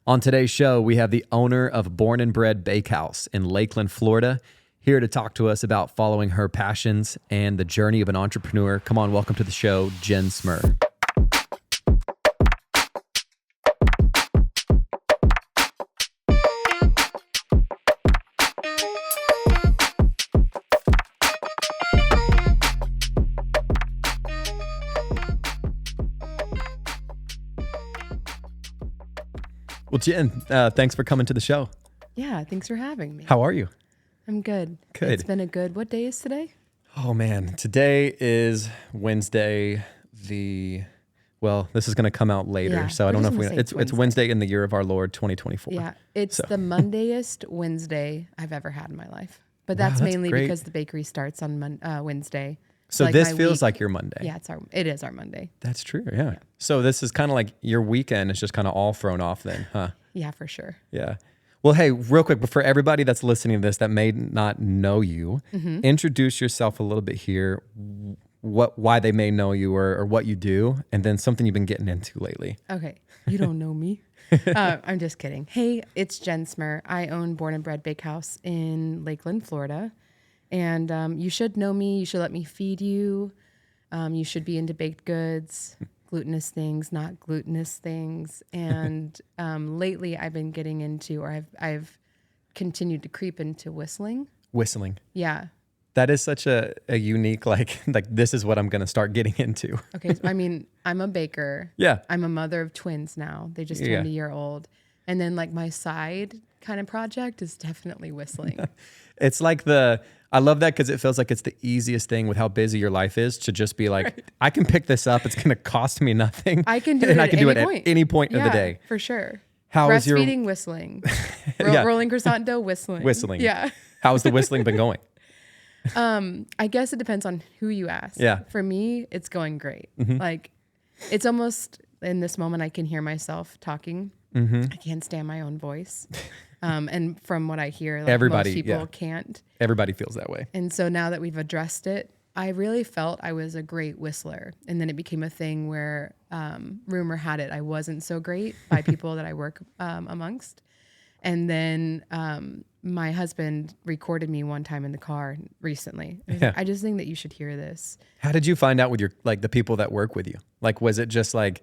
On today's show, we have the owner of Born and Bred Bakehouse in Lakeland, Florida, here to talk to us about following her passions and the journey of an entrepreneur. Come on, welcome to the show, Jenn Smurr. Well, Jenn, thanks for coming to the show. Yeah, thanks for having me. How are you? I'm good. Good. It's been what day is today? Oh, man. Today is Wednesday. This is going to come out later, Yeah, so I don't know if it's Wednesday in the year of our Lord, 2024. Yeah, it's the Mondayest Wednesday I've ever had in my life. But that's mainly great. because the bakery starts on Wednesday. So like this my feels week- like your Monday. Yeah, it is our Monday. That's true, yeah. So this is kind of like your weekend is just kind of all thrown off then, huh? Yeah, for sure. Yeah. Well, hey, real quick, but for everybody that's listening to this that may not know you, introduce yourself a little bit here, why they may know you or what you do, and then something you've been getting into lately. Okay, you don't know me. I'm just kidding. Hey, it's Jenn Smurr. I own Born and Bred Bakehouse in Lakeland, Florida. And you should know me. You should let me feed you. You should be into baked goods, glutinous things, not glutinous things. And lately, I've been getting into, or I've continued to creep into whistling. Whistling. Yeah. That is such a unique, like this is what I'm going to start getting into. Okay. I mean, I'm a baker. Yeah. I'm a mother of twins now. They just turned a year old. And then like my side kind of project is definitely whistling. It's like I love that because it feels like it's the easiest thing with how busy your life is to just be like, I can pick this up. It's going to cost me nothing. I can do and it I can at do any it point. at any point of the day. For sure. How is your breastfeeding, whistling, Yeah. rolling croissant dough, whistling. Whistling. Yeah. How's the whistling been going? I guess it depends on who you ask. Yeah. For me, it's going great. Like, it's almost in this moment I can hear myself talking. I can't stand my own voice. And from what I hear, like Everybody, most people yeah. can't. Everybody feels that way. And so now that we've addressed it, I really felt I was a great whistler. And then it became a thing where rumor had it I wasn't so great by people that I work amongst. And then my husband recorded me one time in the car recently. Yeah. I just think that you should hear this. How did you find out with the people that work with you? Like, was it just like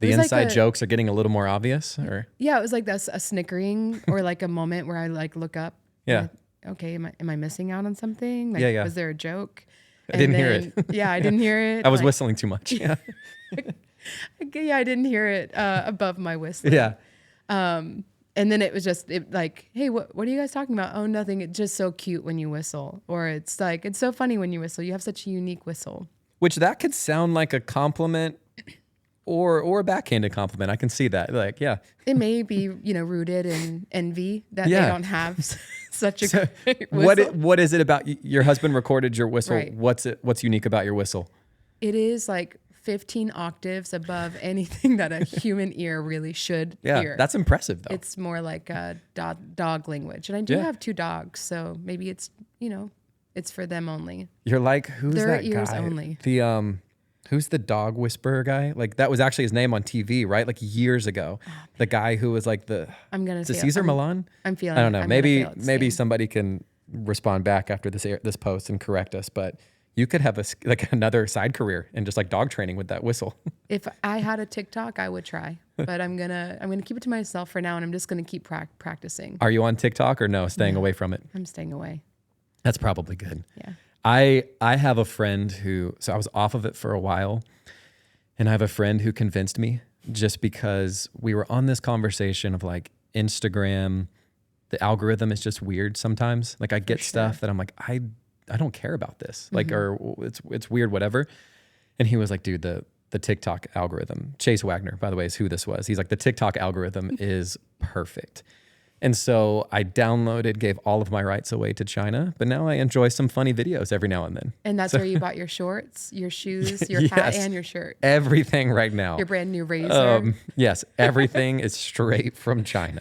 the inside jokes are getting a little more obvious or? Yeah, it was like a snickering or like a moment where I like look up. Yeah. Okay. Am I missing out on something? Like, Yeah. Was there a joke? I didn't hear it. Yeah, I didn't hear it. I was whistling too much. Yeah. Yeah, I didn't hear it above my whistling. Yeah. And then it was just like, hey, what are you guys talking about? Oh, nothing. It's just so cute when you whistle. Or it's like, it's so funny when you whistle. You have such a unique whistle. Which that could sound like a compliment or a backhanded compliment. I can see that. Like, yeah. It may be, rooted in envy that they don't have such a great whistle. What is it about your husband recorded your whistle? Right. What's unique about your whistle? It is like 15 octaves above anything that a human ear really should hear. That's impressive though. It's more like a dog language. And I do have 2 dogs, so maybe it's, it's for them only. You're like, who's Their that ears guy? only. The who's the dog whisperer guy? Like that was actually his name on TV, right? Like years ago. The guy who was like I'm gonna say Caesar Milan? I'm feeling. I don't know. I'm Maybe somebody can respond back after this post and correct us, but you could have another side career and just like dog training with that whistle. If I had a TikTok, I would try, but I'm gonna keep it to myself for now, and I'm just gonna keep practicing. Are you on TikTok or no? Staying away from it. I'm staying away. That's probably good. Yeah. I have a friend so I was off of it for a while, and I have a friend who convinced me just because we were on this conversation of like Instagram, the algorithm is just weird sometimes. Like I get stuff that I'm like, I don't care about this. Like, or it's weird, whatever. And he was like, dude, the TikTok algorithm, Chase Wagner, by the way, is who this was. He's like, the TikTok algorithm is perfect. And so I gave all of my rights away to China, but now I enjoy some funny videos every now and then. And that's where you bought your shorts, your shoes, your hat, and your shirt. Everything right now. Your brand new razor. Yes, everything is straight from China.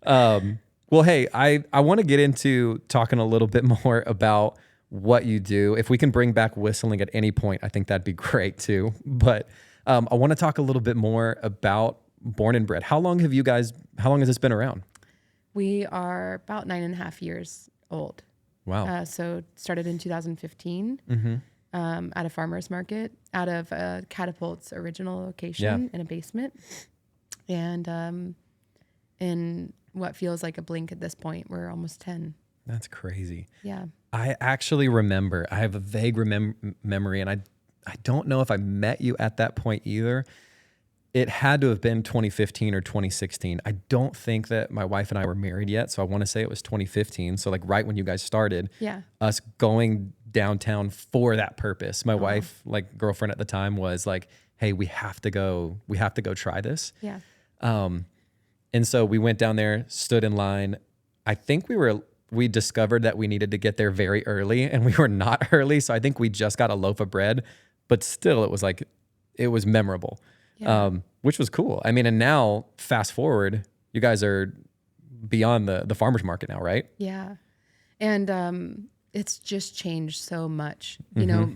Well, hey, I want to get into talking a little bit more about what you do. If we can bring back whistling at any point, I think that'd be great too. But I want to talk a little bit more about Born and Bred. How long has this been around? We are about 9.5 years old. Wow. So started in 2015 at a farmer's market out of Catapult's original location in a basement. And in what feels like a blink at this point, we're almost 10. That's crazy. Yeah. I actually remember, I have a vague memory, and I don't know if I met you at that point either. It had to have been 2015 or 2016. I don't think that my wife and I were married yet, so I want to say it was 2015. So like right when you guys started, us going downtown for that purpose. My wife, like girlfriend at the time, was like, "Hey, we have to go try this." Yeah. And so we went down there, stood in line. I think we discovered that we needed to get there very early, and we were not early. So I think we just got a loaf of bread, but still it was memorable. Yeah. Which was cool. I mean, and now fast forward, you guys are beyond the farmer's market now, right? Yeah. And it's just changed so much. You know,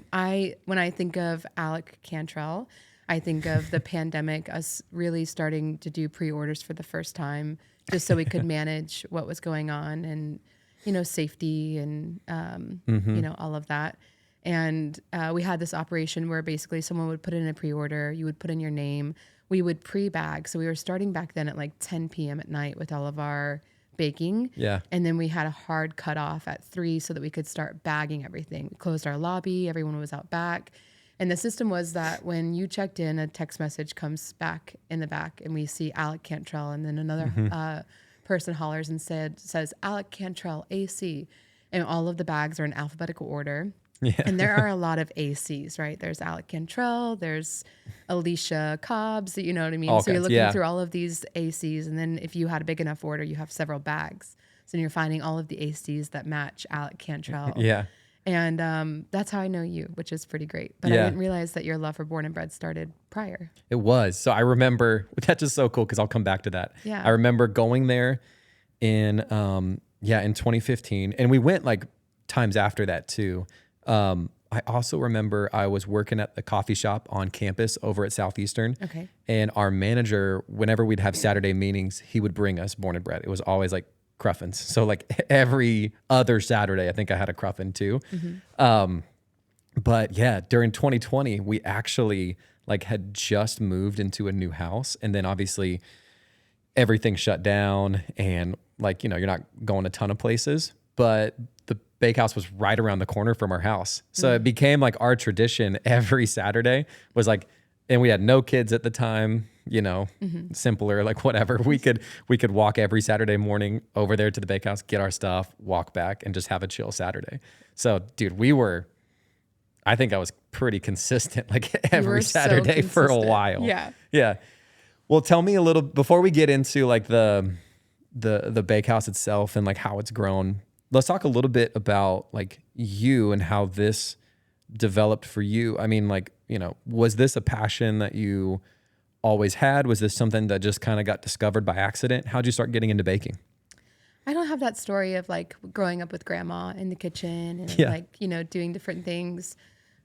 when I think of Alec Cantrell, I think of the pandemic, us really starting to do pre-orders for the first time, just so we could manage what was going on and, you know, safety and, you know, all of that. And we had this operation where basically someone would put in a pre-order, you would put in your name, we would pre-bag. So we were starting back then at like 10 p.m. at night with all of our baking. Yeah. And then we had a hard cutoff at 3 so that we could start bagging everything. We closed our lobby, everyone was out back. And the system was that when you checked in, a text message comes back in the back and we see Alec Cantrell, and then another person hollers and says Alec Cantrell AC. And all of the bags are in alphabetical order. Yeah. And there are a lot of ACs, right? There's Alec Cantrell, there's Alicia Cobbs, you know what I mean? So you're looking through all of these ACs, and then if you had a big enough order, you have several bags. So you're finding all of the ACs that match Alec Cantrell. Yeah. And that's how I know you, which is pretty great. But I didn't realize that your love for Born and Bred started prior. It was. So I remember, that's just so cool because I'll come back to that. Yeah. I remember going there in 2015, and we went like times after that too. I also remember I was working at the coffee shop on campus over at Southeastern. Okay. And our manager, whenever we'd have Saturday meetings, he would bring us Born and Bred. It was always like cruffins. So like every other Saturday, I think I had a cruffin too. But yeah, during 2020, we actually like had just moved into a new house, and then obviously everything shut down, and like, you know, you're not going a ton of places, but the Bakehouse was right around the corner from our house. So it became like our tradition every Saturday was like, and we had no kids at the time, you know, simpler, like whatever. We could walk every Saturday morning over there to the Bakehouse, get our stuff, walk back, and just have a chill Saturday. So dude, I think I was pretty consistent, like every Saturday for a while. Yeah. Yeah. Well, tell me a little, before we get into like the Bakehouse itself and like how it's grown, let's talk a little bit about like you and how this developed for you. I mean, like, you know, was this a passion that you always had? Was this something that just kind of got discovered by accident? How'd you start getting into baking? I don't have that story of like growing up with grandma in the kitchen and like, you know, doing different things.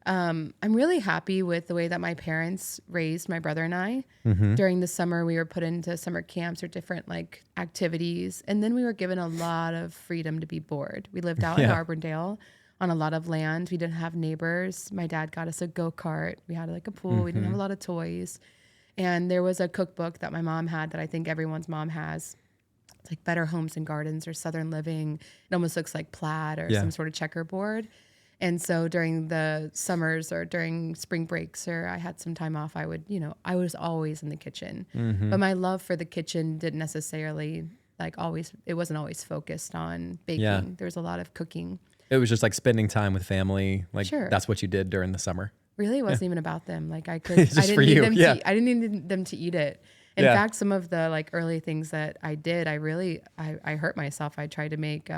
I'm really happy with the way that my parents raised my brother and I. During the summer, we were put into summer camps or different like activities. And then we were given a lot of freedom to be bored. We lived out in Auburndale on a lot of land. We didn't have neighbors. My dad got us a go-kart. We had like a pool. We didn't have a lot of toys. And there was a cookbook that my mom had that I think everyone's mom has. It's like Better Homes and Gardens or Southern Living. It almost looks like plaid or some sort of checkerboard. And so during the summers or during spring breaks or I had some time off, I was always in the kitchen. But my love for the kitchen didn't necessarily it wasn't always focused on baking. Yeah. There was a lot of cooking. It was just like spending time with family. Like that's what you did during the summer. Really, it wasn't even about them. Like I Just didn't for need you. them to I didn't need them to eat it. In fact, some of the like early things that I did, I hurt myself. I tried to make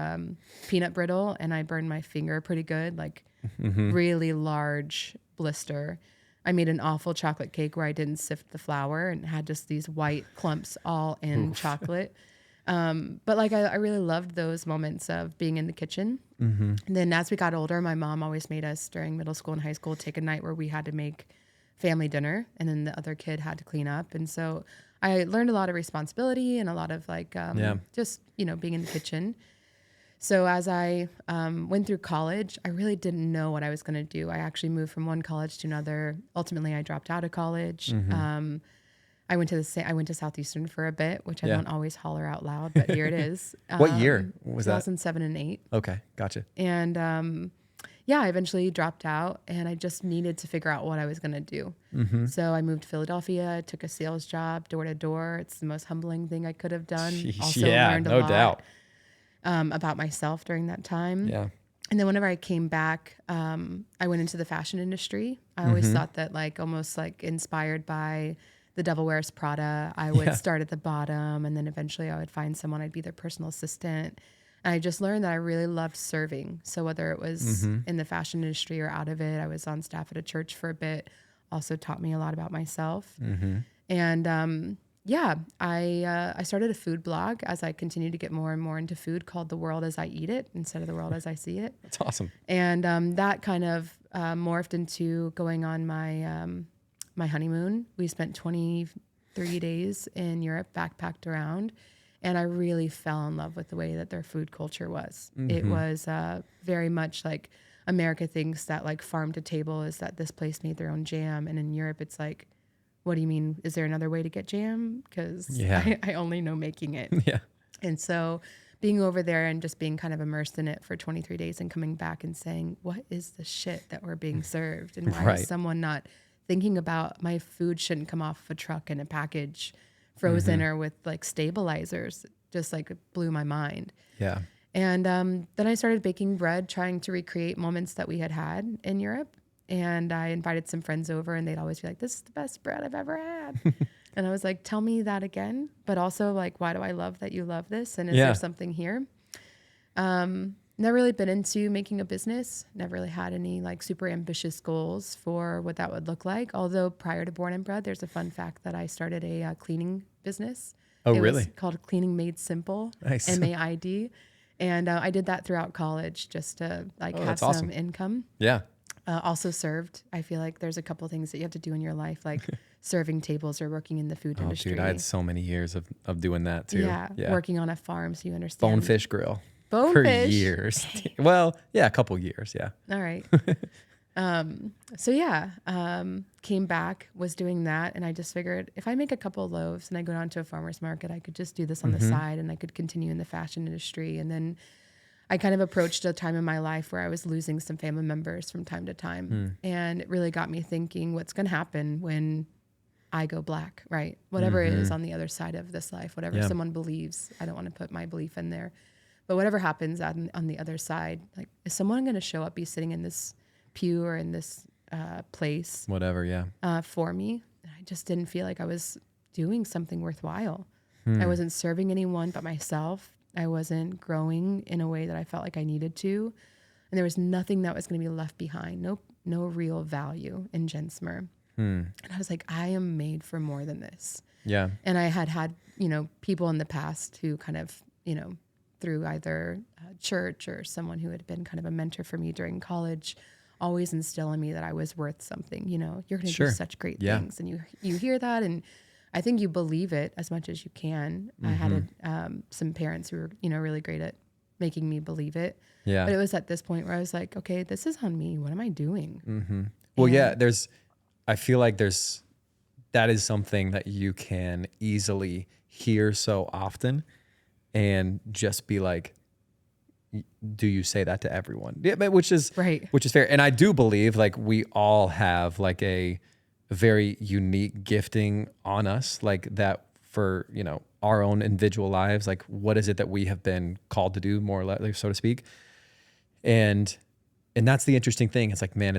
peanut brittle and I burned my finger pretty good, like really large blister. I made an awful chocolate cake where I didn't sift the flour and had just these white clumps all in chocolate. But like I really loved those moments of being in the kitchen. And then as we got older, my mom always made us during middle school and high school take a night where we had to make family dinner and then the other kid had to clean up. And so I learned a lot of responsibility and a lot of like, just, being in the kitchen. So as I went through college, I really didn't know what I was going to do. I actually moved from one college to another. Ultimately, I dropped out of college. I went to Southeastern for a bit, which I don't always holler out loud, but here it is. What year was that? 2007 and 8. Okay, gotcha. And I eventually dropped out, and I just needed to figure out what I was going to do. So I moved to Philadelphia, took a sales job, door to door. It's the most humbling thing I could have done. Sheesh, also learned a lot doubt. About myself during that time. Yeah. And then whenever I came back, I went into the fashion industry. I always thought that almost inspired by The Devil Wears Prada, I would start at the bottom, and then eventually I would find someone, I'd be their personal assistant. And I just learned that I really loved serving. So whether it was in the fashion industry or out of it, I was on staff at a church for a bit, also taught me a lot about myself. And I started a food blog as I continued to get more and more into food, called The World as I Eat It instead of The World as I See It. That's awesome. And that kind of morphed into going on my honeymoon. We spent 23 days in Europe, backpacked around, and I really fell in love with the way that their food culture was. It was very much like America thinks that farm to table is that this place made their own jam, and in Europe it's like, what do you mean? Is there another way to get jam? Because I only know making it. Yeah. And so being over there and just being kind of immersed in it for 23 days and coming back and saying, what is the shit that we're being served? And why is someone not thinking about my food shouldn't come off a truck in a package frozen or with stabilizers? Just it blew my mind. Yeah. And then I started baking bread, trying to recreate moments that we had in Europe. And I invited some friends over, and they'd always be like, this is the best bread I've ever had. And I was like, tell me that again. But also, why do I love that you love this? And is there something here? Never really been into making a business. Never really had any super ambitious goals for what that would look like. Although prior to Born and Bred, there's a fun fact that I started a cleaning business. Oh, it really? was called Cleaning Made Simple, Nice. MAID. And I did that throughout college just to have some awesome. income. Yeah. Also served. I feel like there's a couple things that you have to do in your life, like serving tables or working in the food industry. Dude, I had so many years of doing that too. Yeah. Working on a farm, so you understand. Bonefish grill. Bonefish? For years. Well, yeah, a couple years, yeah. All right. Came back, was doing that, and I just figured if I make a couple of loaves and I go down to a farmer's market, I could just do this on the side, and I could continue in the fashion industry. And then I kind of approached a time in my life where I was losing some family members from time to time. And it really got me thinking, what's going to happen when I go black, right? Whatever it is on the other side of this life, whatever someone believes, I don't want to put my belief in there. But whatever happens on the other side, is someone going to show up, be sitting in this pew or in this place? Whatever, for me. I just didn't feel like I was doing something worthwhile. I wasn't serving anyone but myself. I wasn't growing in a way that I felt like I needed to. And there was nothing that was going to be left behind. No real value in Jenn Smurr. And I was like, I am made for more than this. Yeah. And I had, people in the past who kind of, through either church or someone who had been kind of a mentor for me during college, always instill in me that I was worth something. You're going to do such great things. And you hear that, and I think you believe it as much as you can. I had some parents who were, really great at making me believe it. Yeah. But it was at this point where I was like, okay, this is on me. What am I doing? Well, I feel like that is something that you can easily hear so often and just be like, do you say that to everyone? Yeah, but which is fair. And I do believe we all have a very unique gifting on us, that for, our own individual lives, what is it that we have been called to do, more or less, so to speak. And that's the interesting thing. It's man,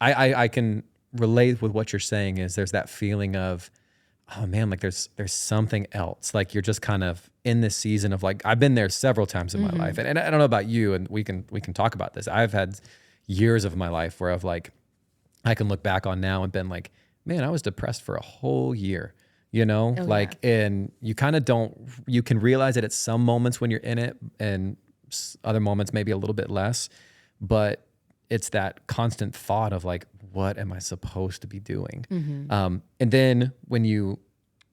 I can relate with what you're saying. Is there's that feeling of, oh man, there's something else. You're just kind of in this season of I've been there several times in my life. And I don't know about you, and we can talk about this. I've had years of my life where I can look back on now and been like, man, I was depressed for a whole year, and you kind of you can realize it at some moments when you're in it, and other moments maybe a little bit less, but it's that constant thought of what am I supposed to be doing? And then when you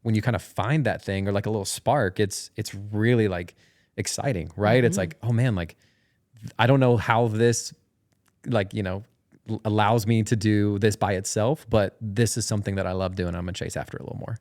when you kind of find that thing or like a little spark, it's really like exciting, right? It's like, oh man, like I don't know how this like, allows me to do this by itself, but this is something that I love doing. I'm gonna chase after it a little more.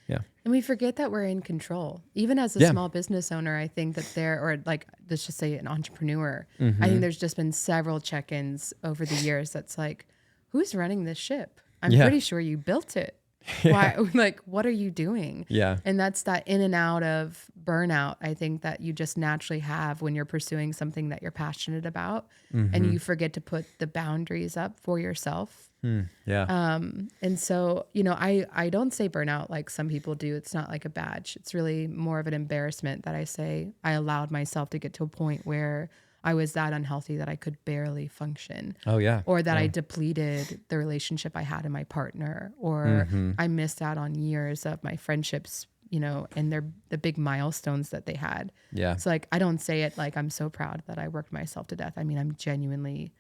Yeah. And we forget that we're in control. Even as a small business owner, I think that or like, let's just say an entrepreneur, I think there's just been several check-ins over the years that's like, who's running this ship? I'm pretty sure you built it. Why? Like, what are you doing? Yeah. And that's that in and out of burnout, I think, that you just naturally have when you're pursuing something that you're passionate about, and you forget to put the boundaries up for yourself. Yeah. And so, I don't say burnout like some people do. It's not like a badge. It's really more of an embarrassment that I say I allowed myself to get to a point where I was that unhealthy that I could barely function. Oh yeah. Or that I depleted the relationship I had in my partner, or I missed out on years of my friendships, and the big milestones that they had. Yeah. So like, I don't say it like I'm so proud that I worked myself to death. I mean, I'm genuinely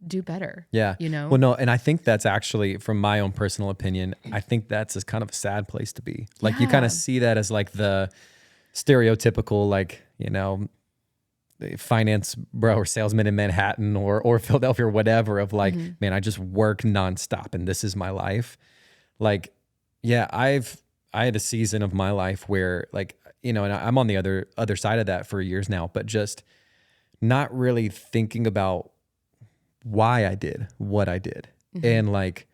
do better. Yeah. Well, no, and I think that's actually, from my own personal opinion, I think that's kind of a sad place to be. Like you kind of see that as like the stereotypical, like, finance bro or salesman in Manhattan or Philadelphia or whatever, of like, man, I just work nonstop and this is my life. Like, yeah, I had a season of my life where like, and I'm on the other side of that for years now, but just not really thinking about why I did what I did, and like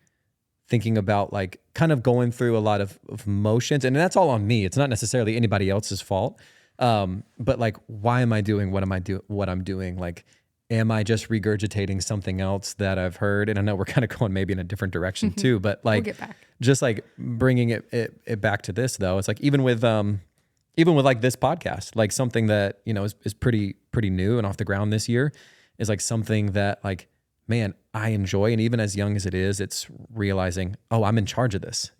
thinking about like kind of going through a lot of motions, and that's all on me. It's not necessarily anybody else's fault. But like, why am I doing what I'm doing? Like, am I just regurgitating something else that I've heard? And I know we're kind of going maybe in a different direction too, but like, we'll get back. Just like bringing it back to this though. It's like, even with like this podcast, like something that, is pretty new and off the ground this year, is like something that like, man, I enjoy. And even as young as it is, it's realizing, oh, I'm in charge of this,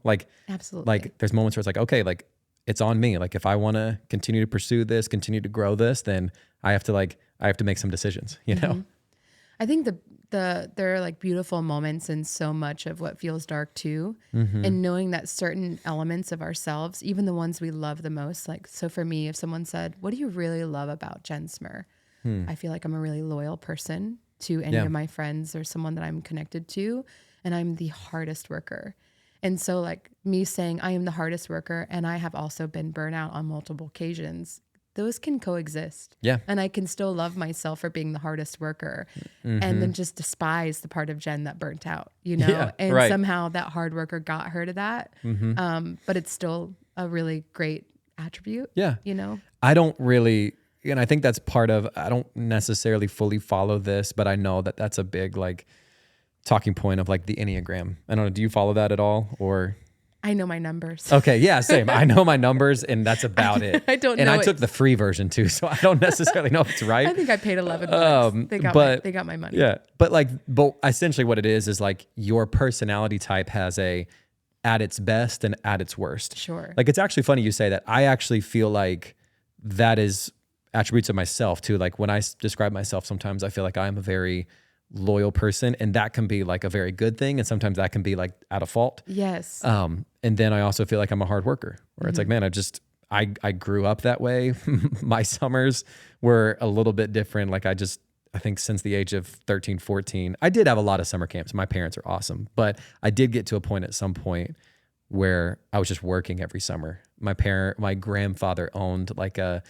like, absolutely. Like there's moments where it's like, okay, like it's on me. Like if I want to continue to pursue this, continue to grow this, then I have to make some decisions, I think there are like beautiful moments in so much of what feels dark too. And knowing that certain elements of ourselves, even the ones we love the most, like, so for me, if someone said, what do you really love about Jenn Smurr? I feel like I'm a really loyal person to any of my friends or someone that I'm connected to. And I'm the hardest worker. And so like me saying I am the hardest worker and I have also been burnt out on multiple occasions, those can coexist. Yeah. And I can still love myself for being the hardest worker and then just despise the part of Jenn that burnt out, Yeah, and right. somehow that hard worker got her to that. But it's still a really great attribute. Yeah. I don't really, and I think that's part of, I don't necessarily fully follow this, but I know that that's a big like talking point of like the Enneagram. I don't know. Do you follow that at all, or? I know my numbers. Okay. Yeah. Same. I know my numbers and that's about it. I don't and know. And I took the free version too. So I don't necessarily know if it's right. I think I paid $11. They got my money. Yeah. But essentially what it is like your personality type has at its best and at its worst. Sure. Like it's actually funny you say that. I actually feel like that is attributes of myself too. Like when I describe myself, sometimes I feel like I am a very loyal person, and that can be like a very good thing, and sometimes that can be like at a fault. Yes. And then I also feel like I'm a hard worker, where it's like, man, I grew up that way. My summers were a little bit different. Like I think since the age of 13, 14, I did have a lot of summer camps. My parents are awesome, but I did get to a point at some point where I was just working every summer. My grandfather owned like a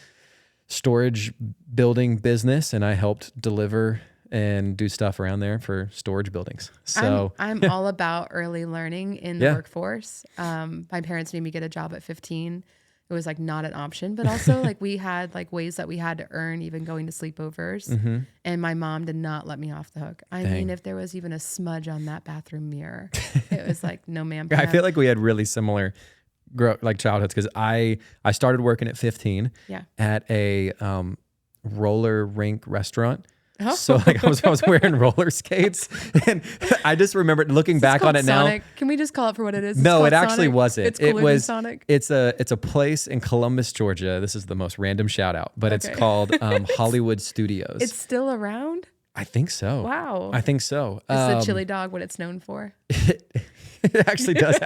storage building business, and I helped deliver and do stuff around there for storage buildings. So I'm all about early learning in the workforce. My parents made me get a job at 15. It was like not an option, but also like we had like ways that we had to earn even going to sleepovers. And my mom did not let me off the hook. I mean, if there was even a smudge on that bathroom mirror, it was like, no, ma'am. I feel like we had really similar childhoods, because I started working at 15 at a roller rink restaurant. Oh. So like I was wearing roller skates, and I just remember looking back on it Sonic. now. Can we just call it for what it is? No, it actually wasn't. It was Sonic. It's a place in Columbus, Georgia. This is the most random shout out, but it's called Hollywood Studios. It's still around? I think so. Wow. I think so. It's the chili dog what it's known for. It actually does.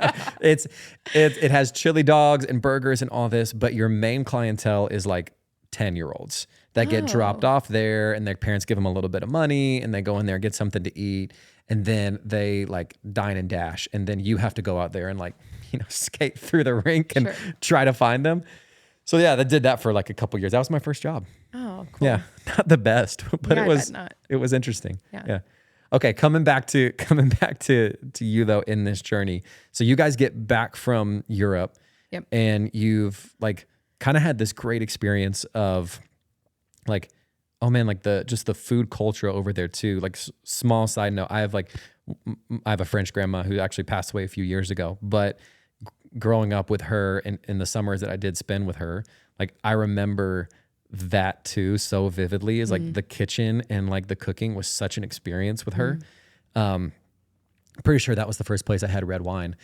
It has chili dogs and burgers and all this, but your main clientele is like 10-year-olds that get dropped off there, and their parents give them a little bit of money, and they go in there, get something to eat, and then they like dine and dash, and then you have to go out there and like, skate through the rink and try to find them. So yeah, I did that for like a couple years. That was my first job. Oh, cool. Yeah, not the best, but Yeah, it was interesting. Yeah. Okay, coming back to you though in this journey. So you guys get back from Europe, and you've like kind of had this great experience of like, oh man, like the food culture over there too. Like small side note, I have a French grandma who actually passed away a few years ago, but growing up with her in the summers that I did spend with her, like I remember that too so vividly, is like the kitchen and like the cooking was such an experience with her. Pretty sure that was the first place I had red wine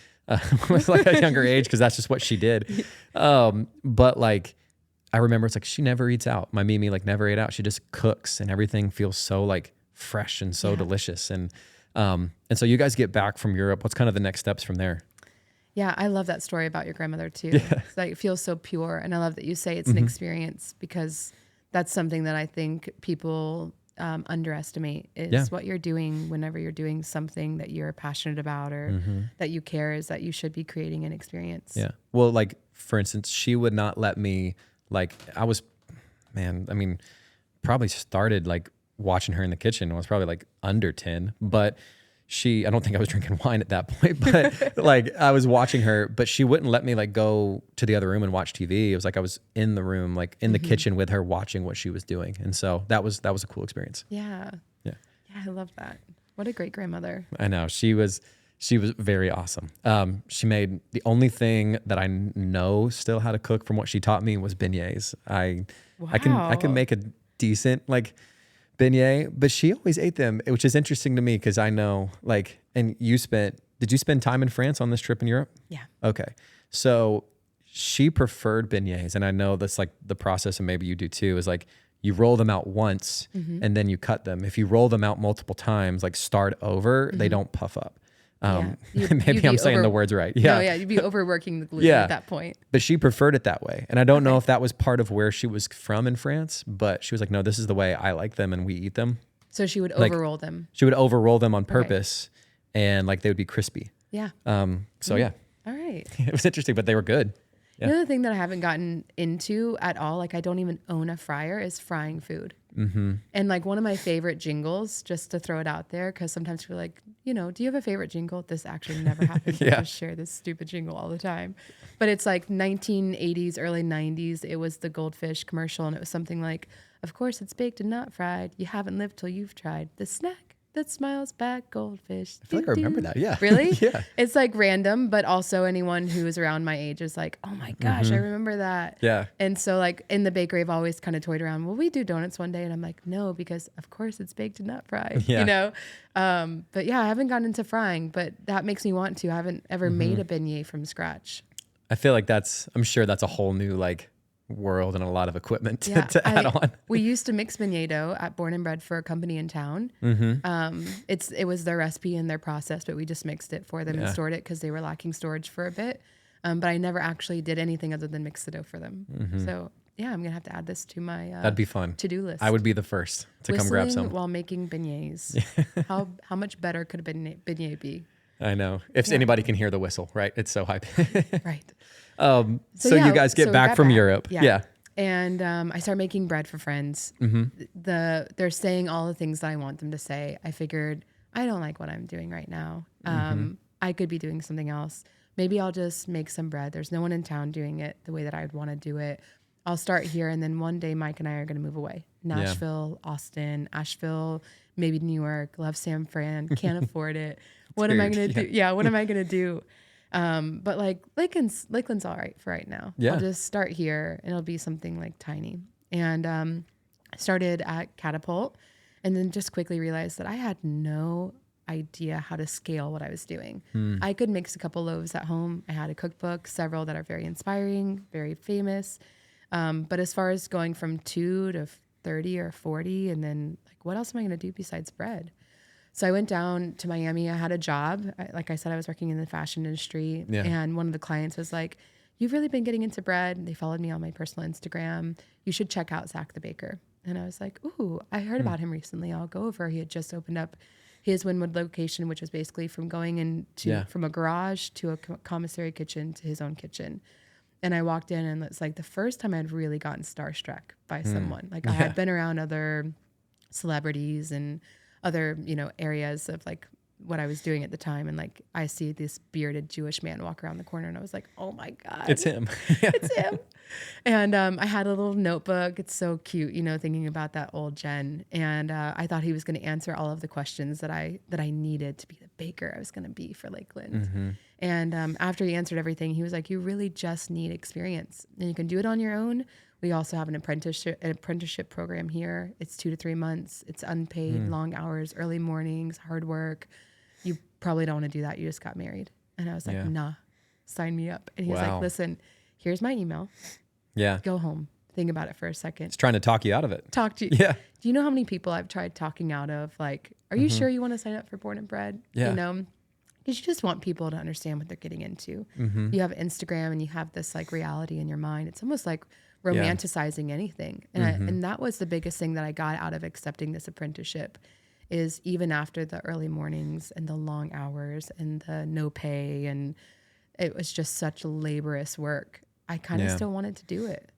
with like a younger age, because that's just what she did. But like I remember it's like she never eats out. My Mimi like never ate out. She just cooks, and everything feels so like fresh and so delicious. And so you guys get back from Europe. What's kind of the next steps from there? Yeah, I love that story about your grandmother too. It's like, it feels so pure. And I love that you say it's an experience, because that's something that I think people underestimate is what you're doing whenever you're doing something that you're passionate about or that you care, is that you should be creating an experience. Yeah. Well, like for instance, she would not let me, like probably started like watching her in the kitchen. I was probably like under 10, but I don't think I was drinking wine at that point, but like I was watching her, but she wouldn't let me like go to the other room and watch TV. It was like I was in the room, like in the kitchen with her, watching what she was doing. And so that was a cool experience. Yeah. I love that. What a great grandmother. I know. She was very awesome. She made, the only thing that I know still how to cook from what she taught me was beignets. I can make a decent like beignet, but she always ate them, which is interesting to me, because I know like, and did you spend time in France on this trip in Europe? Yeah. Okay. So she preferred beignets, and I know that's like the process, and maybe you do too, is like you roll them out once and then you cut them. If you roll them out multiple times, like start over, they don't puff up. Maybe I'm saying the words right. Yeah. No, you'd be overworking the gluten at that point. But she preferred it that way. And I don't know if that was part of where she was from in France, but she was like, no, this is the way I like them and we eat them. So she would overroll them. She would overroll them on purpose, and like they would be crispy. Yeah. So yeah. All right. It was interesting, but they were good. Yeah. Another thing that I haven't gotten into at all, like I don't even own a fryer, is frying food. And like one of my favorite jingles, just to throw it out there, because sometimes we're like, do you have a favorite jingle? This actually never happens. I just share this stupid jingle all the time. But it's like 1980s, early 90s. It was the Goldfish commercial, and it was something like, of course it's baked and not fried. You haven't lived till you've tried the snack that smiles back, Goldfish. I feel like I remember that. Yeah. Really? Yeah. It's like random, but also anyone who is around my age is like, oh my gosh, I remember that. Yeah. And so like in the bakery, I've always kind of toyed around, will we do donuts one day? And I'm like, no, because of course it's baked and not fried, But yeah, I haven't gotten into frying, but that makes me want to. I haven't ever made a beignet from scratch. I feel like I'm sure that's a whole new like world and a lot of equipment to add on. We used to mix beignet dough at Born and Bred for a company in town. It was their recipe and their process, but we just mixed it for them and stored it because they were lacking storage for a bit. But I never actually did anything other than mix the dough for them. So yeah, I'm gonna have to add this to my that'd be fun to-do list. I would be the first to come grab some while making beignets. How much better could a beignet be? I know. If anybody can hear the whistle, right? It's so hype. Right. So you guys get back from Europe. Yeah. And I started making bread for friends. They're saying all the things that I want them to say. I figured I don't like what I'm doing right now. I could be doing something else. Maybe I'll just make some bread. There's no one in town doing it the way that I'd want to do it. I'll start here, and then one day Mike and I are going to move away. Nashville, Austin, Asheville, maybe New York. Love San Fran. Can't afford it. What am I going to do? Yeah, what am I going to do? But like Lakeland's all right for right now. I'll just start here, and it'll be something like tiny. And I started at Catapult, and then just quickly realized that I had no idea how to scale what I was doing. I could mix a couple loaves at home. I had a cookbook, several that are very inspiring, very famous. But as far as going from 2 to 30 or 40, and then like, what else am I going to do besides bread? So I went down to Miami. I had a job. Like I said, I was working in the fashion industry. Yeah. And one of the clients was like, you've really been getting into bread. They followed me on my personal Instagram. You should check out Zach the Baker. And I was like, ooh, I heard about him recently. I'll go over. He had just opened up his Wynwood location, which was basically from going into from a garage to a commissary kitchen to his own kitchen. And I walked in, and it's like the first time I'd really gotten starstruck by someone. Like I had been around other celebrities and other, areas of like what I was doing at the time. And like, I see this bearded Jewish man walk around the corner, and I was like, oh my God, It's him. it's him. And I had a little notebook. It's so cute, thinking about that old Jenn. And I thought he was going to answer all of the questions that I needed to be the baker I was going to be for Lakeland. And after he answered everything, he was like, you really just need experience, and you can do it on your own. We also have an apprenticeship program here. It's 2 to 3 months. It's unpaid, long hours, early mornings, hard work. You probably don't want to do that. You just got married. And I was like, nah, sign me up. And he was like, listen, here's my email. Yeah. Go home. Think about it for a second. It's trying to talk you out of it. Talk to you. Yeah. Do you know how many people I've tried talking out of? Like, are you sure you want to sign up for Born and Bred? Yeah. Because you just want people to understand what they're getting into. You have Instagram and you have this like reality in your mind. It's almost like romanticizing anything. And and that was the biggest thing that I got out of accepting this apprenticeship, is even after the early mornings and the long hours and the no pay, and it was just such laborious work, I kind of still wanted to do it.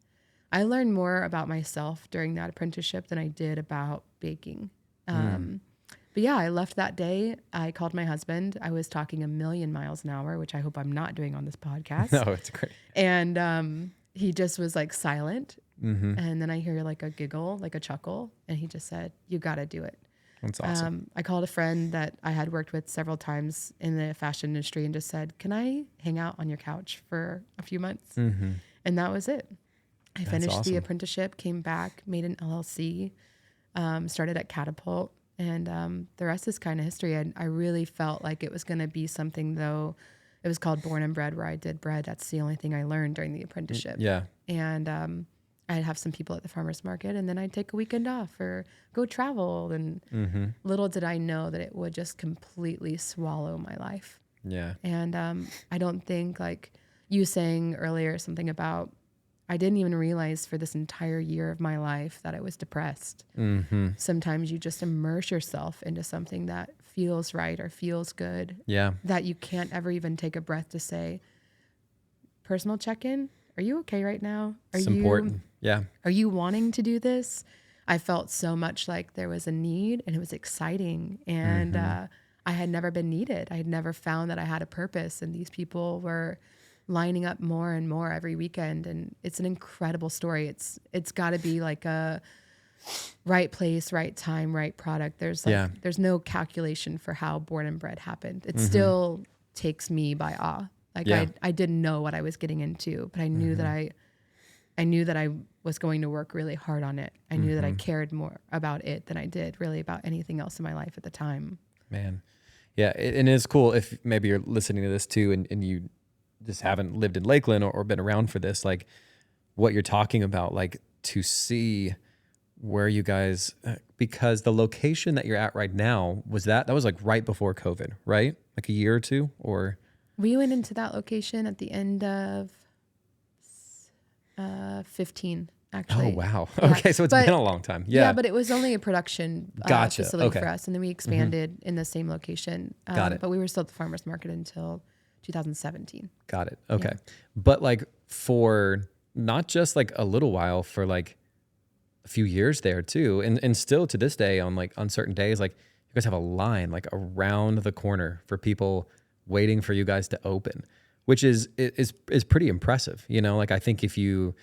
I learned more about myself during that apprenticeship than I did about baking. But yeah, I left that day. I called my husband. I was talking a million miles an hour, which I hope I'm not doing on this podcast. No, it's great. And he just was like silent. And then I hear like a giggle, like a chuckle. And he just said, you got to do it. That's awesome. I called a friend that I had worked with several times in the fashion industry and just said, can I hang out on your couch for a few months? And that was it. I finished the apprenticeship, came back, made an LLC, started at Catapult. And the rest is kind of history. I really felt like it was going to be something, though. It was called Born and Bred, where I did bread. That's the only thing I learned during the apprenticeship. Yeah. And I'd have some people at the farmer's market, and then I'd take a weekend off or go travel. And little did I know that it would just completely swallow my life. Yeah. And I don't think, like you saying earlier, something about, I didn't even realize for this entire year of my life that I was depressed. Sometimes you just immerse yourself into something that feels right or feels good. Yeah. That you can't ever even take a breath to say, personal check-in, are you okay right now? It's important. Yeah. Are you wanting to do this? I felt so much like there was a need, and it was exciting. And I had never been needed. I had never found that I had a purpose, and these people were lining up more and more every weekend. And it's an incredible story. It's got to be like a right place, right time, right product. There's no calculation for how Born and Bred happened. It still takes me by awe. Like I didn't know what I was getting into, but I knew that I was going to work really hard on it. I knew that I cared more about it than I did really about anything else in my life at the time. Man. Yeah. And it's cool if maybe you're listening to this too, and you just haven't lived in Lakeland or been around for this, like what you're talking about, like to see where you guys, because the location that you're at right now was like right before COVID, right? Like a year or two, or? We went into that location at the end of 15, actually. Oh, wow. Yeah. Okay. So it's been a long time. Yeah. Yeah, but it was only a production facility for us. And then we expanded in the same location. Got it. But we were still at the farmer's market until 2017. Got it. Okay. Yeah. But like for not just like a little while, for like a few years there too. And still to this day on certain days, like you guys have a line like around the corner for people waiting for you guys to open, which is pretty impressive. Like I think if you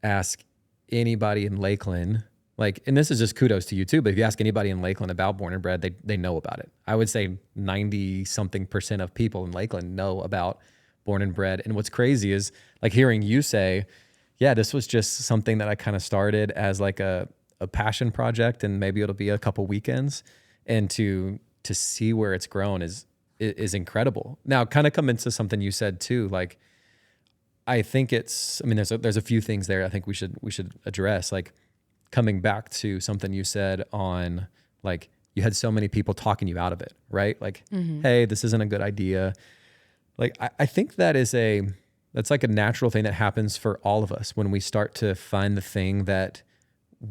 ask anybody in Lakeland, like, and this is just kudos to you too, but if you ask anybody in Lakeland about Born and Bred, they know about it. I would say 90-something% of people in Lakeland know about Born and Bred. And what's crazy is like hearing you say, yeah, this was just something that I kind of started as like a passion project, and maybe it'll be a couple weekends, and to see where it's grown is incredible. Now, kind of come into something you said too, like I think there's a few things there I think we should address, like coming back to something you said on like you had so many people talking you out of it, right? Like, hey, this isn't a good idea. Like, I think that's like a natural thing that happens for all of us when we start to find the thing that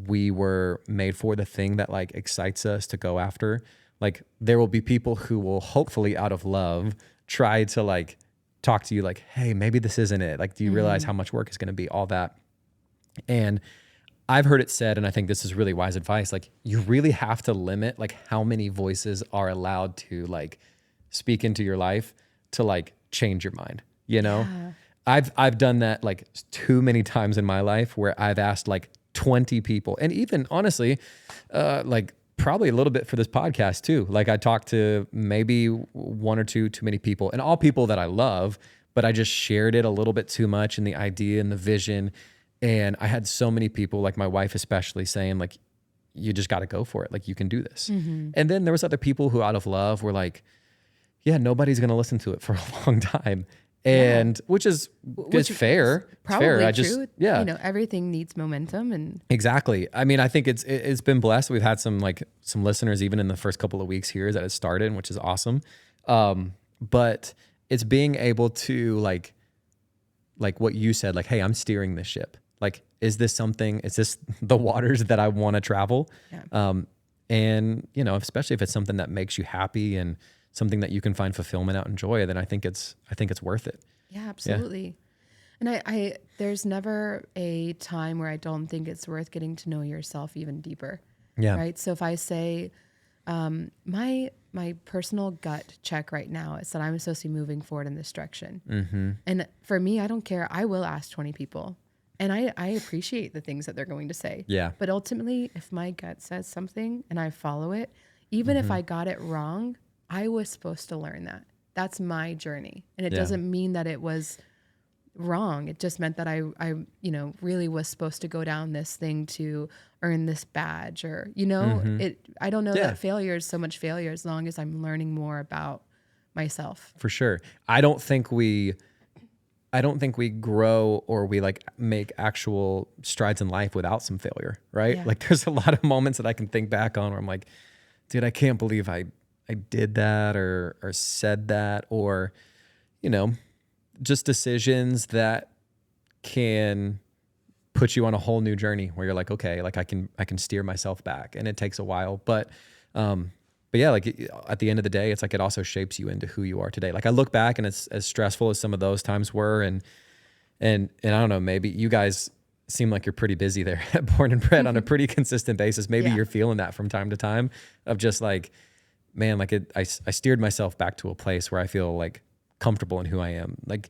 we were made for, the thing that like excites us to go after. Like, there will be people who will hopefully out of love try to like talk to you like, hey, maybe this isn't it. Like, do you realize how much work is going to be, all that? And I've heard it said, and I think this is really wise advice, like you really have to limit like how many voices are allowed to like speak into your life to like change your mind, you know? Yeah. I've done that like too many times in my life where I've asked like 20 people, and even honestly, like probably a little bit for this podcast too. Like I talked to maybe one or two too many people, and all people that I love, but I just shared it a little bit too much in the idea and the vision. And I had so many people, like my wife especially, saying like, you just got to go for it. Like you can do this. And then there was other people who out of love were like, yeah, nobody's going to listen to it for a long time. And which is fair. Probably it's fair. True. You know, everything needs momentum and exactly. I mean, I think it's been blessed. We've had some listeners even in the first couple of weeks here that it started, which is awesome. But it's being able to like what you said, like, hey, I'm steering this ship. Like, is this the waters that I want to travel? Yeah. And you know, especially if it's something that makes you happy and something that you can find fulfillment out and joy, then I think it's worth it. Yeah, absolutely. Yeah. And there's never a time where I don't think it's worth getting to know yourself even deeper. Yeah. Right. So if I say, my personal gut check right now is that I'm supposed to be moving forward in this direction. And for me, I don't care. I will ask 20 people. And I appreciate the things that they're going to say. Yeah. But ultimately, if my gut says something and I follow it, even if I got it wrong, I was supposed to learn that. That's my journey. And it doesn't mean that it was wrong. It just meant that I really was supposed to go down this thing to earn this badge or, I don't know that failure is so much failure as long as I'm learning more about myself. For sure. I don't think we grow or we like make actual strides in life without some failure, right? Yeah. Like there's a lot of moments that I can think back on where I'm like, dude, I can't believe I did that or said that, or, just decisions that can put you on a whole new journey where you're like, okay, like I can steer myself back, and it takes a while, but yeah, like at the end of the day, it's like it also shapes you into who you are today. Like I look back and it's as stressful as some of those times were. And I don't know, maybe you guys seem like you're pretty busy there at Born and Bred on a pretty consistent basis. Maybe you're feeling that from time to time of just like, man, like I steered myself back to a place where I feel like comfortable in who I am. Like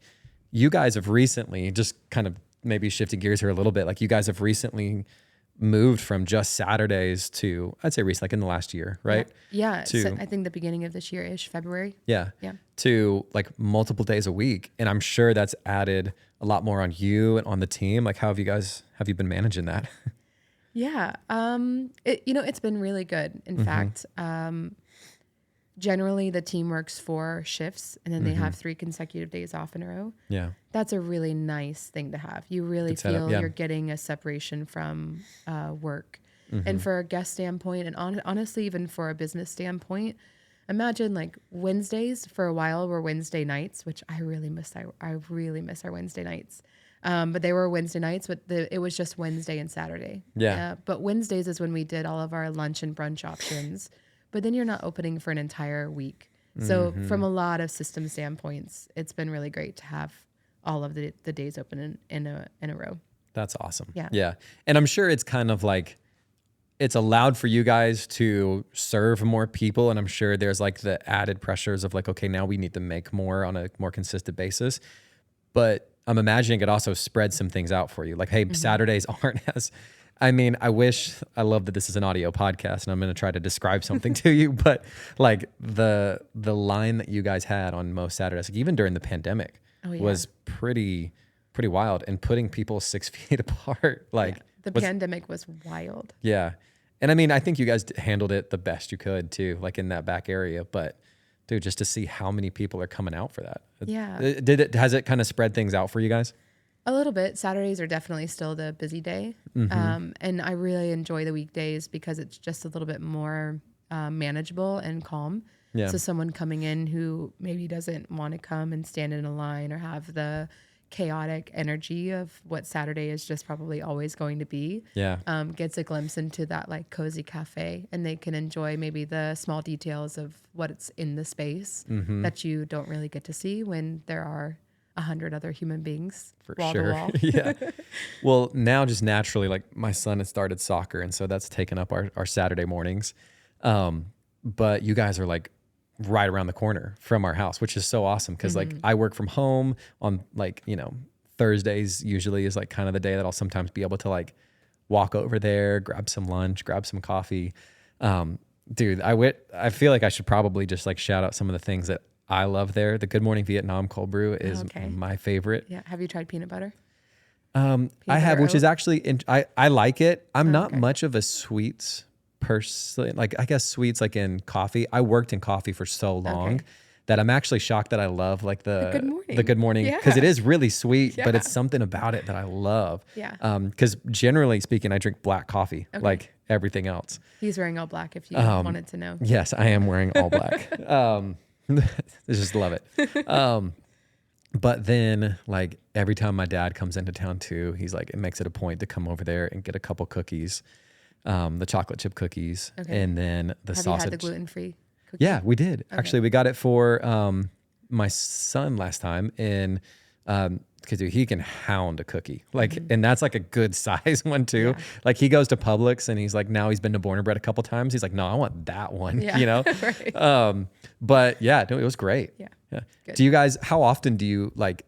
you guys have recently, just kind of maybe shifting gears here a little bit, like you guys have recently moved from just Saturdays to, I'd say recently, like in the last year, right? Yeah. So I think the beginning of this year-ish, February. Yeah. To like multiple days a week. And I'm sure that's added a lot more on you and on the team. Like how have you been managing that? Yeah. It's been really good. In fact, generally the team works 4 shifts and then they have 3 consecutive days off in a row. Yeah. That's a really nice thing to have. You really feel you're getting a separation from work. And for a guest standpoint, and honestly, even for a business standpoint, imagine like Wednesdays for a while were Wednesday nights, which I really miss. I really miss our Wednesday nights. But they were Wednesday nights, but it was just Wednesday and Saturday. Yeah. But Wednesdays is when we did all of our lunch and brunch options. But then you're not opening for an entire week. So from a lot of system standpoints, it's been really great to have all of the days open in a row. That's awesome. Yeah. And I'm sure it's kind of like, it's allowed for you guys to serve more people. And I'm sure there's like the added pressures of like, okay, now we need to make more on a more consistent basis. But I'm imagining it also spreads some things out for you. Like, hey, Saturdays aren't as... I mean, I love that this is an audio podcast and I'm going to try to describe something to you, but like the line that you guys had on most Saturdays, like even during the pandemic was pretty wild, and putting people 6 feet apart. Like the pandemic was wild. Yeah. And I mean, I think you guys handled it the best you could too, like in that back area, but dude, just to see how many people are coming out for that. Yeah. Has it kind of spread things out for you guys? A little bit. Saturdays are definitely still the busy day. And I really enjoy the weekdays because it's just a little bit more manageable and calm. Yeah. So someone coming in who maybe doesn't want to come and stand in a line or have the chaotic energy of what Saturday is just probably always going to be, Yeah. gets a glimpse into that like cozy cafe, and they can enjoy maybe the small details of what's in the space that you don't really get to see when there are 100 other human beings For wall to sure. wall. Yeah. Well, now just naturally, like my son has started soccer, and so that's taken up our Saturday mornings. But you guys are like right around the corner from our house, which is so awesome because like I work from home on like, Thursdays usually is like kind of the day that I'll sometimes be able to like walk over there, grab some lunch, grab some coffee. Dude, I feel like I should probably just like shout out some of the things that I love there. The Good Morning Vietnam cold brew is my favorite. Yeah. Have you tried peanut butter? I have, butter which is oat? actually, I like it. I'm not much of a sweets person. Like I guess sweets like in coffee. I worked in coffee for so long that I'm actually shocked that I love like the Good Morning because it is really sweet, but it's something about it that I love. Yeah. Because generally speaking, I drink black coffee like everything else. He's wearing all black if you wanted to know. Yes, I am wearing all black. I just love it. But then like every time my dad comes into town too, he's like, it makes it a point to come over there and get a couple cookies, the chocolate chip cookies, and then the sausage. Have you had the gluten-free cookie? Yeah, we did. Actually, we got it for my son last time, and because he can hound a cookie, like, and that's like a good size one too. Yeah. Like he goes to Publix, and he's like, now he's been to Born and Bred a couple times. He's like, no, I want that one. Yeah. Right. But yeah, no, it was great. Yeah. Good. Do you guys? How often do you like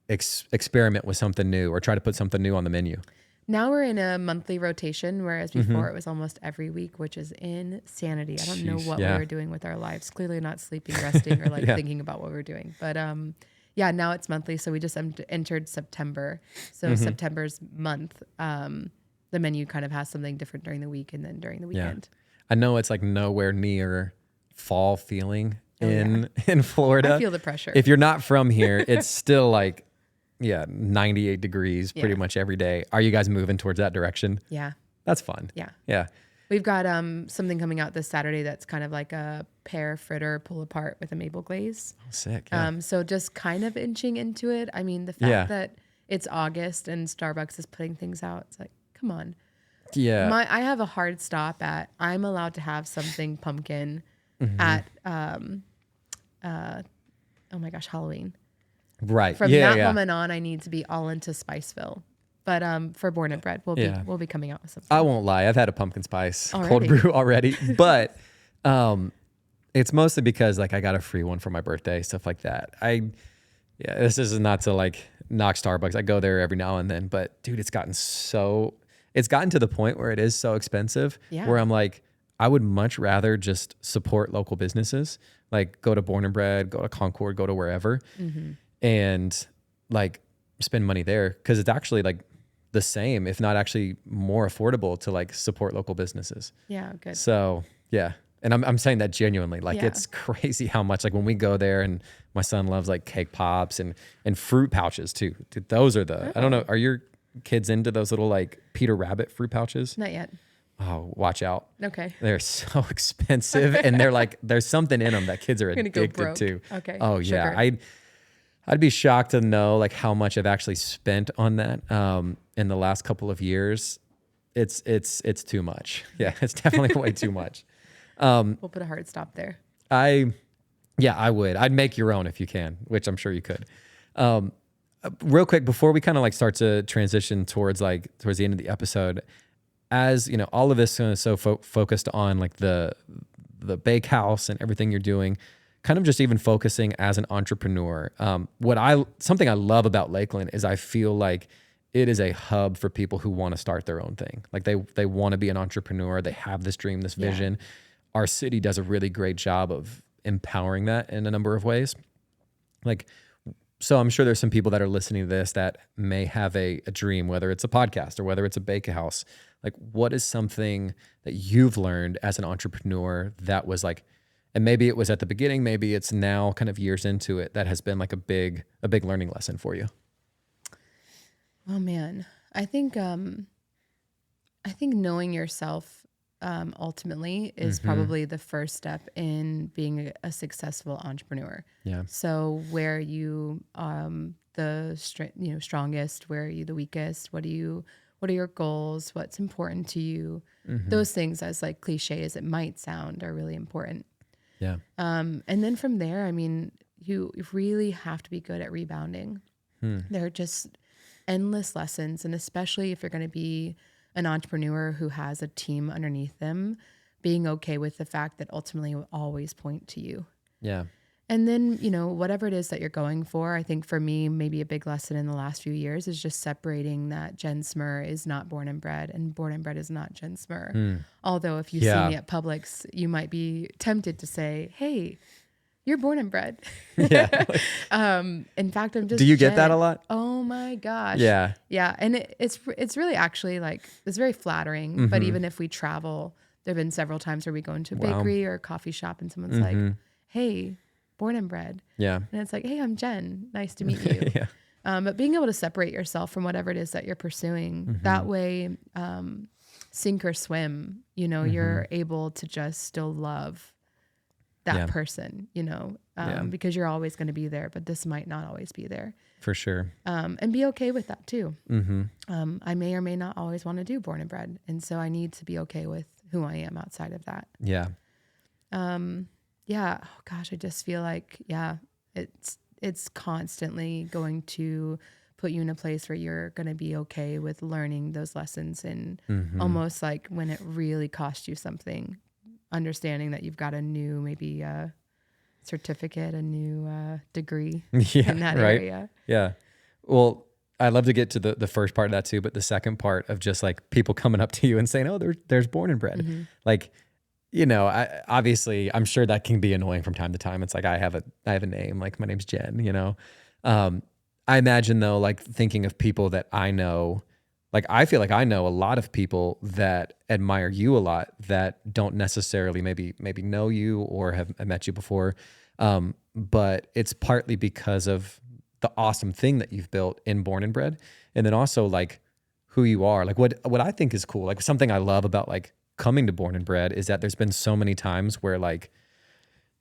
experiment with something new or try to put something new on the menu? Now we're in a monthly rotation, whereas before it was almost every week, which is insanity. I don't know what we were doing with our lives. Clearly not sleeping, resting, or like thinking about what we're doing. But now it's monthly. So we just entered September. So September's month, the menu kind of has something different during the week and then during the weekend. I know it's like nowhere near fall feeling in Florida. I feel the pressure. If you're not from here, it's still like 98 degrees pretty much every day. Are you guys moving towards that direction? Yeah. That's fun. Yeah. We've got something coming out this Saturday that's kind of like a pear fritter pull apart with a maple glaze. Oh, sick. Yeah. So just kind of inching into it. I mean, the fact that it's August and Starbucks is putting things out, it's like, come on. Yeah. I have a hard stop at, I'm allowed to have something pumpkin at, oh my gosh, Halloween. Right. From that moment on, I need to be all into Spiceville. But for Born and Bred, we'll be coming out with something. I won't lie, I've had a pumpkin spice cold brew already, but it's mostly because like I got a free one for my birthday, stuff like that. This is not to like knock Starbucks. I go there every now and then, but dude, it's gotten to the point where it is so expensive where I'm like, I would much rather just support local businesses, like go to Born and Bred, go to Concord, go to wherever, and like spend money there because it's actually like the same, if not actually more affordable to like support local businesses. Yeah, good. So yeah, and I'm saying that genuinely. Like it's crazy how much like when we go there, and my son loves like cake pops and fruit pouches too. Dude, those are I don't know. Are your kids into those little like Peter Rabbit fruit pouches? Not yet. Oh, watch out. Okay. They're so expensive and they're like, there's something in them that kids are addicted to. Okay. Oh yeah. Sugar. I'd be shocked to know like how much I've actually spent on that in the last couple of years. It's too much. Yeah, it's definitely way too much. We'll put a hard stop there. I would. I'd make your own if you can, which I'm sure you could. Real quick, before we kind of like start to transition towards the end of the episode, as you know, all of this is so focused on like the Bakehouse and everything you're doing, kind of just even focusing as an entrepreneur. Something I love about Lakeland is I feel like it is a hub for people who want to start their own thing. Like they want to be an entrepreneur. They have this dream, this vision. Our city does a really great job of empowering that in a number of ways. So I'm sure there's some people that are listening to this that may have a dream, whether it's a podcast or whether it's a Bakehouse. Like, what is something that you've learned as an entrepreneur that was like, and maybe it was at the beginning, maybe it's now kind of years into it, that has been like a big learning lesson for you? Oh man, I think knowing yourself ultimately is probably the first step in being a successful entrepreneur. Yeah. So where are you strongest? Where are you the weakest? What are your goals? What's important to you? Those things, as like cliche as it might sound, are really important. Yeah. And then from there, I mean, you really have to be good at rebounding. There are just endless lessons. And especially if you're going to be an entrepreneur who has a team underneath them, being okay with the fact that ultimately it will always point to you. Yeah. And then, whatever it is that you're going for, I think for me, maybe a big lesson in the last few years is just separating that Jenn Smurr is not born and bred and born and bred is not Jenn Smurr. Although if you see me at Publix, you might be tempted to say, hey, you're born and bred. Yeah. In fact, I'm just. Do you get Jen. that a lot? Oh my gosh. Yeah. Yeah. And it's really actually like, it's very flattering. But even if we travel, there have been several times where we go into a bakery or a coffee shop and someone's like, hey, born and bred. Yeah. And it's like, hey, I'm Jenn. Nice to meet you. Yeah. But being able to separate yourself from whatever it is that you're pursuing, that way, sink or swim, you're able to just still love that person, because you're always going to be there, but this might not always be there. For sure. And be okay with that too. I may or may not always want to do born and bred. And so I need to be okay with who I am outside of that. Yeah. Yeah. Oh gosh, I just feel like, it's constantly going to put you in a place where you're going to be okay with learning those lessons and almost like when it really costs you something, understanding that you've got a new, maybe certificate, a new degree in that area. Yeah. Well, I'd love to get to the first part of that too, but the second part of just like people coming up to you and saying, oh, there's born and bred. Like, obviously I'm sure that can be annoying from time to time. It's like, I have a name, like my name's Jenn, I imagine though, like thinking of people that I know, like I feel like I know a lot of people that admire you a lot that don't necessarily maybe know you or have met you before. But it's partly because of the awesome thing that you've built in Born and Bred. And then also like who you are, like what I think is cool, like something I love about like coming to Born and Bred is that there's been so many times where like,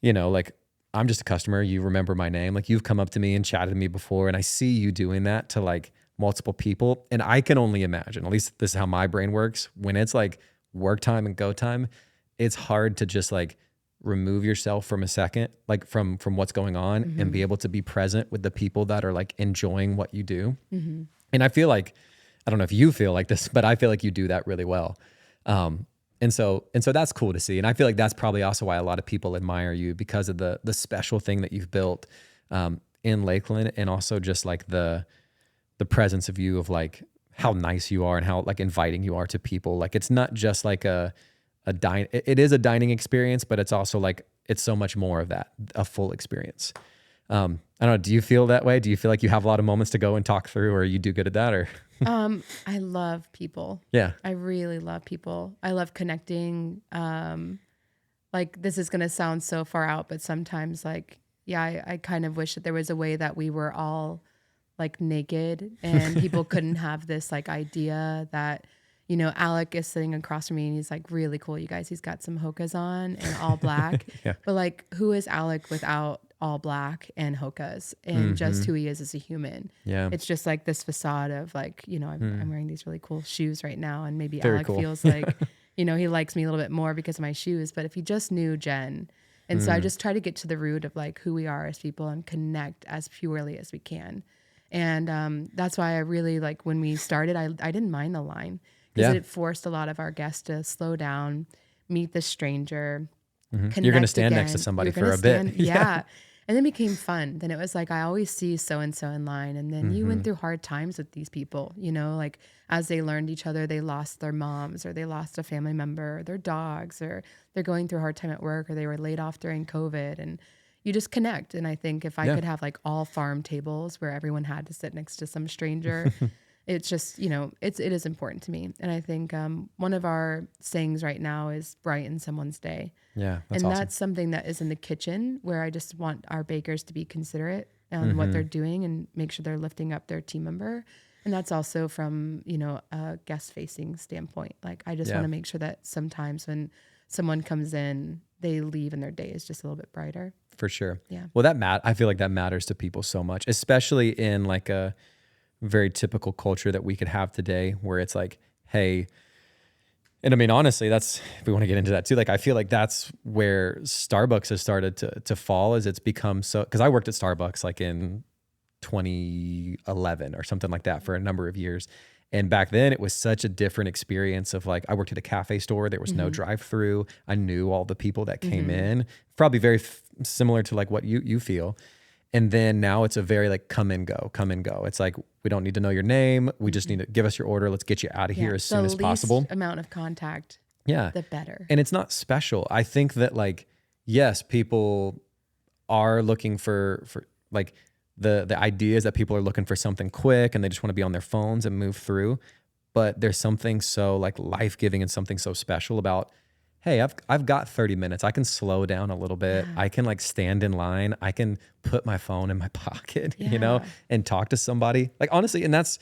like I'm just a customer. You remember my name. Like you've come up to me and chatted to me before. And I see you doing that to like multiple people. And I can only imagine, at least this is how my brain works. When it's like work time and go time, it's hard to just like remove yourself from a second, like from what's going on and be able to be present with the people that are like enjoying what you do. And I feel like, I don't know if you feel like this, but I feel like you do that really well. And so that's cool to see. And I feel like that's probably also why a lot of people admire you because of the special thing that you've built in Lakeland, and also just like the presence of you, of like how nice you are and how like inviting you are to people. Like it's not just like it is a dining experience, but it's also like, it's so much more of that, a full experience. I don't know. Do you feel that way? Do you feel like you have a lot of moments to go and talk through, or you do good at that, or? I love people. Yeah. I really love people. I love connecting. Like this is going to sound so far out, but sometimes like, I kind of wish that there was a way that we were all like naked and people couldn't have this like idea that, Alec is sitting across from me and he's like really cool. You guys, he's got some hokas on and all black, but like who is Alec without all black and hokas and just who he is as a human? Yeah. It's just like this facade of like, I'm wearing these really cool shoes right now. And maybe Very Alec cool. feels like, he likes me a little bit more because of my shoes, but if he just knew Jenn. And so I just try to get to the root of like who we are as people and connect as purely as we can. And that's why I really like when we started, I didn't mind the line because it forced a lot of our guests to slow down, meet the stranger. You're going to stand next to somebody for a bit. Yeah. And then it became fun. Then it was like, I always see so-and-so in line. And then you went through hard times with these people, like as they learned each other, they lost their moms or they lost a family member, or their dogs, or they're going through a hard time at work, or they were laid off during COVID. And you just connect. And I think if I could have like all farm tables where everyone had to sit next to some stranger, it's just, it is important to me. And I think one of our sayings right now is brighten someone's day. Yeah. And awesome. That's something that is in the kitchen where I just want our bakers to be considerate on what they're doing and make sure they're lifting up their team member. And that's also from, a guest facing standpoint. Like, I just want to make sure that sometimes when someone comes in, they leave and their day is just a little bit brighter. For sure. Yeah. Well, I feel like that matters to people so much, especially in like a very typical culture that we could have today where it's like, hey, and I mean, honestly, if we want to get into that too, like, I feel like that's where Starbucks has started to fall, as it's become so, because I worked at Starbucks like in 2011 or something like that for a number of years. And back then it was such a different experience of like, I worked at a cafe store. There was no drive-through. I knew all the people that came in, probably very similar to like what you feel. And then now it's a very like come and go. It's like, we don't need to know your name. We just need to give us your order. Let's get you out of here as soon as possible. The amount of contact, the better. And it's not special. I think that like, yes, people are looking for like the idea is that people are looking for something quick and they just want to be on their phones and move through. But there's something so like life-giving and something so special about, hey, I've got 30 minutes. I can slow down a little bit. I can like stand in line. I can put my phone in my pocket, and talk to somebody. Like, honestly, and that's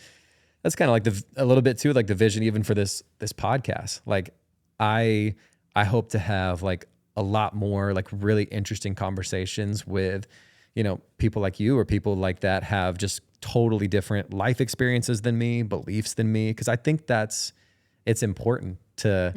kind of like a little bit too, like the vision even for this podcast. Like, I hope to have like a lot more like really interesting conversations with, people like you or people like that have just totally different life experiences than me, beliefs than me. Cause I think it's important to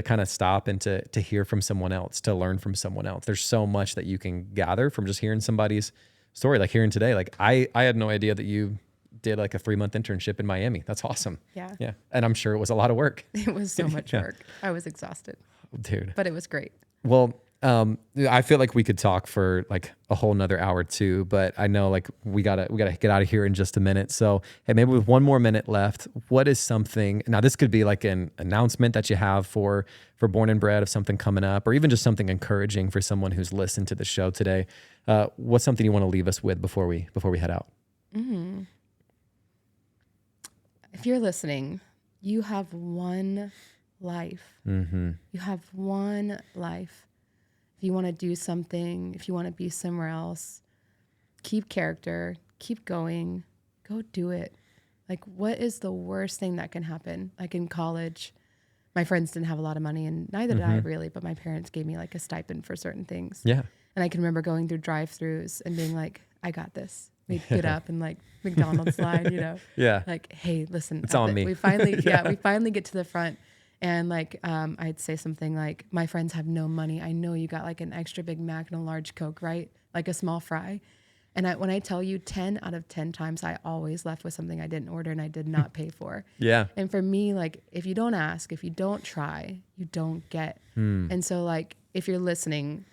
kind of stop and to hear from someone else, to learn from someone else. There's so much that you can gather from just hearing somebody's story. Like hearing today, like I had no idea that you did like a 3-month internship in Miami. That's awesome. Yeah. Yeah. And I'm sure it was a lot of work. It was so much work. I was exhausted. Dude. But it was great. Well, I feel like we could talk for like a whole nother hour too, but I know like we gotta get out of here in just a minute. So, hey, maybe with one more minute left, what is something, now this could be like an announcement that you have for Born and Bred of something coming up, or even just something encouraging for someone who's listened to the show today. What's something you want to leave us with before we head out? Mm-hmm. If you're listening, you have one life. Mm-hmm. You have one life. If you want to do something, if you want to be somewhere else, keep character, keep going, go do it. Like, what is the worst thing that can happen? Like in college, my friends didn't have a lot of money and neither did I really, but my parents gave me like a stipend for certain things. Yeah. And I can remember going through drive-thrus and being like, I got this. We'd get up and like McDonald's line, Yeah. Like, hey, listen, it's on me. We finally, we finally get to the front. And like, I'd say something like, my friends have no money. I know you got like an extra Big Mac and a large Coke, right? Like a small fry. And when I tell you 10 out of 10 times, I always left with something I didn't order and I did not pay for. Yeah. And for me, like, if you don't ask, if you don't try, you don't get. And so like, if you're listening,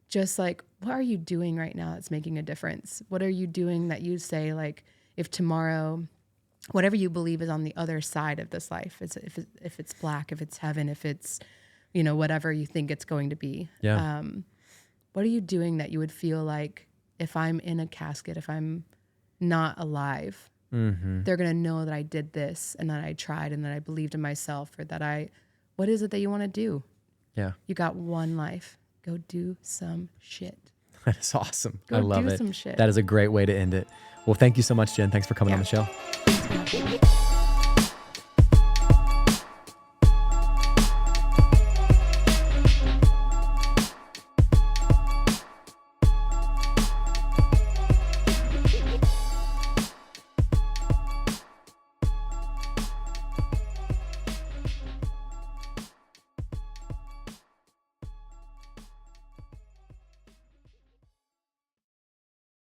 just like, what are you doing right now that's making a difference? What are you doing that you say, like, if tomorrow, whatever you believe is on the other side of this life, if it's black, if it's heaven, if it's, whatever you think it's going to be. Yeah. What are you doing that you would feel like, if I'm in a casket, if I'm not alive, they're going to know that I did this and that I tried and that I believed in myself, or that what is it that you want to do? Yeah. You got one life. Go do some shit. That is awesome. Go I love do it. some shit. That is a great way to end it. Well, thank you so much, Jenn. Thanks for coming on the show.